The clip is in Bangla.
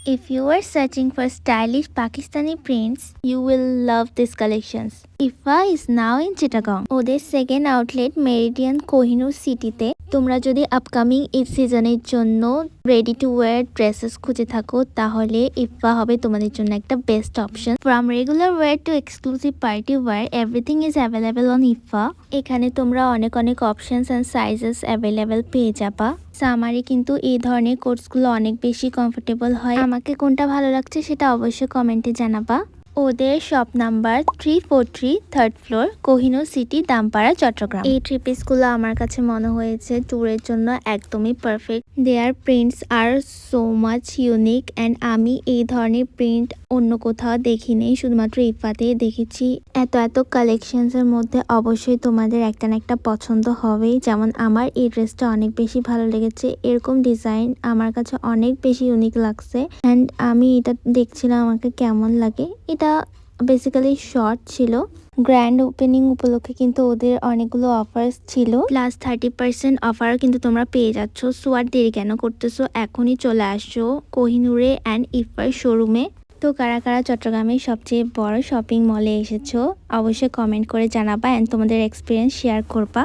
If you are searching for stylish Pakistani prints, you will love these collections. IFA is now in Chittagong. ওদের সেকেন্ড আউটলেট মেরিডিয়ান কোহিনুর সিটিতে। তোমরা যদি আপকামিং ঈদ সিজনের জন্য রেডি টু ওয়্যার ড্রেসেস খুঁজে থাকো তাহলে ইফা হবে তোমাদের জন্য একটা best option. From regular wire two exclusive party wear everything is available on Ifa. এখানে তোমরা অনেক অনেক অপশনস অ্যান্ড সাইজেস অ্যাভেলেবল পেয়ে যাবা। সামারে কিন্তু এই ধরনের কোটসগুলো অনেক বেশি কমফোর্টেবল হয়। আমাকে কোনটা ভালো লাগছে সেটা অবশ্যই কমেন্টে জানাবা। ওদের shop number 343 third floor, Kohinoor city, Dampara, Chittagong. এই থ্রি পিসগুলো আমার কাছে মনে হয়েছে ট্যুরের জন্য একদমই পারফেক্ট। দেয়ার প্রিন্টস আর সো মাচ ইউনিক অ্যান্ড আমি এই ধরনের প্রিন্ট অন্য কোথাও দেখিনি, শুধুমাত্র ইফাতেই দেখেছি। এত এত কালেকশনসের মধ্যে অবশ্যই তোমাদের একটা না একটা পছন্দ হবেই। যেমন আমার এই ড্রেসটা অনেক বেশি ভালো লেগেছে। এরকম ডিজাইন আমার কাছে অনেক বেশি ইউনিক লাগছে অ্যান্ড আমি এটা দেখছিলাম আমাকে কেমন লাগে। এটা বেসিক্যালি শর্ট ছিল। গ্র্যান্ড ওপেনিং উপলক্ষে কিন্তু ওদের অনেকগুলো অফার্স ছিল, প্লাস 30% অফারও কিন্তু তোমরা পেয়ে যাচ্ছ। সো আর দেরি কেন করতেছো, এখনই চলে আসছো কোহিনুরে অ্যান্ড ইফার শোরুমে। তো কারা কারা চট্টগ্রামের সবচেয়ে বড় শপিং মলে এসেছো অবশ্যই কমেন্ট করে জানাবা অ্যান্ড তোমাদের এক্সপিরিয়েন্স শেয়ার করবা।